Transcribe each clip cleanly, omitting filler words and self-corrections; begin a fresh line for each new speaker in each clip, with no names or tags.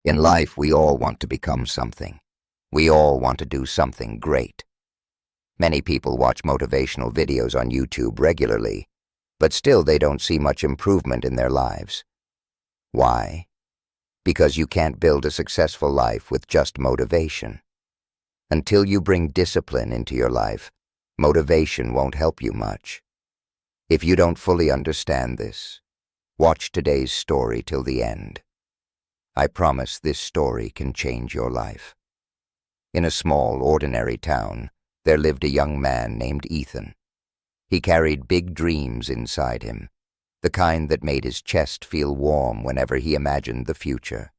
In life, we all want to become something. We all want to do something great. Many people watch motivational videos on YouTube regularly, but still they don't see much improvement in their lives. Why? Because you can't build a successful life with just motivation. Until you bring discipline into your life, motivation won't help you much. If you don't fully understand this, watch today's story till the end. I promise this story can change your life. In a small, ordinary town, there lived a young man named Ethan. He carried big dreams inside him, the kind that made his chest feel warm whenever he imagined the future.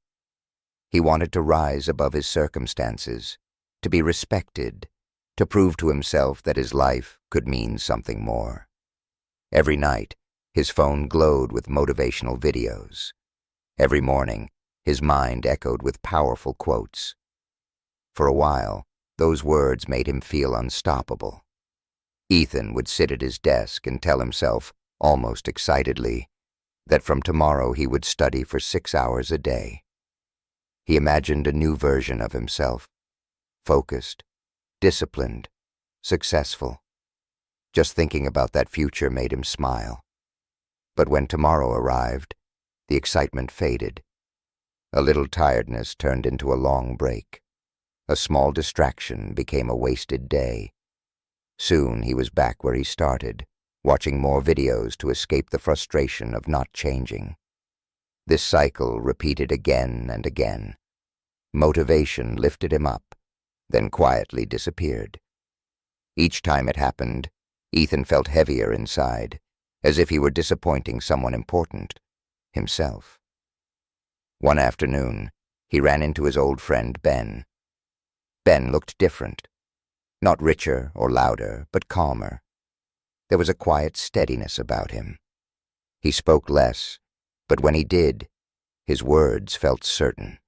He wanted to rise above his circumstances, to be respected, to prove to himself that his life could mean something more. Every night, his phone glowed with motivational videos. Every morning, his mind echoed with powerful quotes. For a while, those words made him feel unstoppable. Ethan would sit at his desk and tell himself, almost excitedly, that from tomorrow he would study for 6 hours a day. He imagined a new version of himself, focused, disciplined, successful. Just thinking about that future made him smile. But when tomorrow arrived, the excitement faded. A little tiredness turned into a long break. A small distraction became a wasted day. Soon he was back where he started, watching more videos to escape the frustration of not changing. This cycle repeated again and again. Motivation lifted him up, then quietly disappeared. Each time it happened, Ethan felt heavier inside, as if he were disappointing someone important, himself. One afternoon, he ran into his old friend Ben. Ben looked different. Not richer or louder, but calmer. There was a quiet steadiness about him. He spoke less, but when he did, his words felt certain.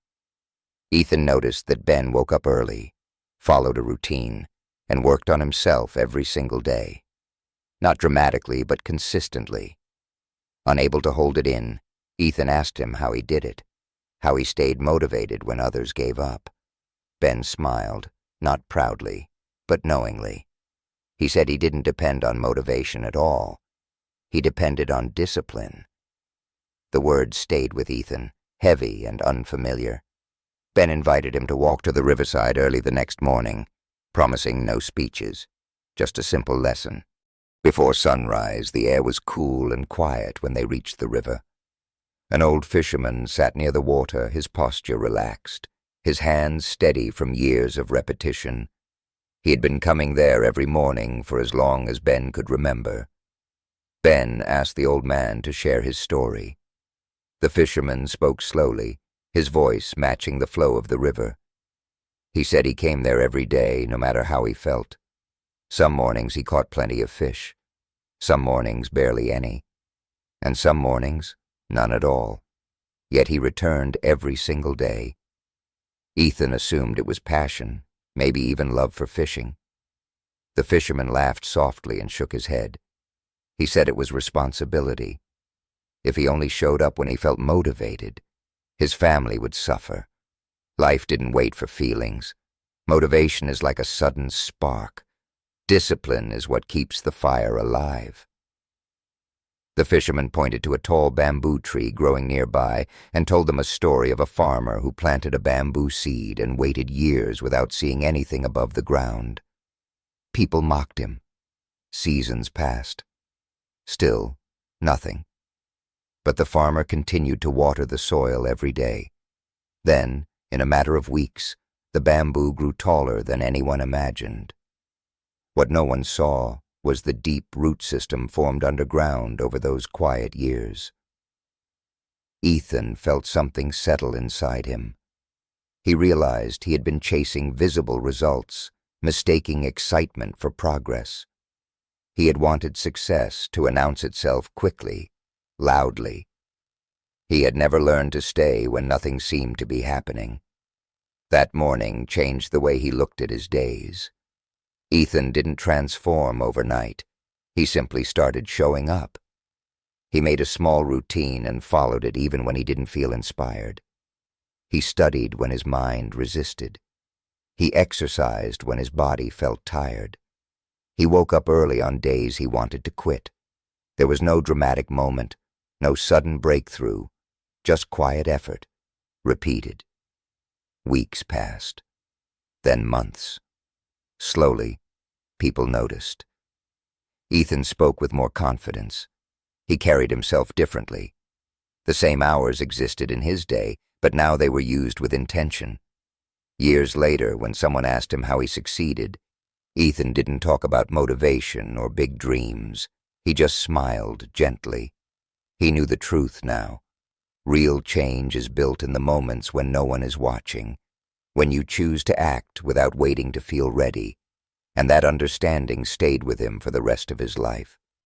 Ethan noticed that Ben woke up early, followed a routine, and worked on himself every single day. Not dramatically, but consistently. Unable to hold it in, Ethan asked him how he did it, how he stayed motivated when others gave up. Ben smiled, not proudly, but knowingly. He said he didn't depend on motivation at all. He depended on discipline. The words stayed with Ethan, heavy and unfamiliar. Ben invited him to walk to the riverside early the next morning, promising no speeches, just a simple lesson. Before sunrise, the air was cool and quiet when they reached the river. An old fisherman sat near the water, his posture relaxed, his hands steady from years of repetition. He had been coming there every morning for as long as Ben could remember. Ben asked the old man to share his story. The fisherman spoke slowly, his voice matching the flow of the river. He said he came there every day, no matter how he felt. Some mornings he caught plenty of fish, some mornings barely any, and some mornings none at all. Yet he returned every single day. Ethan assumed it was passion, maybe even love for fishing. The fisherman laughed softly and shook his head. He said it was responsibility. If he only showed up when he felt motivated, his family would suffer. Life didn't wait for feelings. Motivation is like a sudden spark. Discipline is what keeps the fire alive. The fisherman pointed to a tall bamboo tree growing nearby and told them a story of a farmer who planted a bamboo seed and waited years without seeing anything above the ground. People mocked him. Seasons passed. Still, nothing. But the farmer continued to water the soil every day. Then, in a matter of weeks, the bamboo grew taller than anyone imagined. What no one saw was the deep root system formed underground over those quiet years. Ethan felt something settle inside him. He realized he had been chasing visible results, mistaking excitement for progress. He had wanted success to announce itself quickly, loudly. He had never learned to stay when nothing seemed to be happening. That morning changed the way he looked at his days. Ethan didn't transform overnight. He simply started showing up. He made a small routine and followed it even when he didn't feel inspired. He studied when his mind resisted. He exercised when his body felt tired. He woke up early on days he wanted to quit. There was no dramatic moment, no sudden breakthrough, just quiet effort, repeated. Weeks passed, then months. Slowly, people noticed. Ethan spoke with more confidence. He carried himself differently. The same hours existed in his day, but now they were used with intention. Years later, when someone asked him how he succeeded, Ethan didn't talk about motivation or big dreams. He just smiled gently. He knew the truth now. Real change is built in the moments when no one is watching, when you choose to act without waiting to feel ready, and that understanding stayed with him for the rest of his life.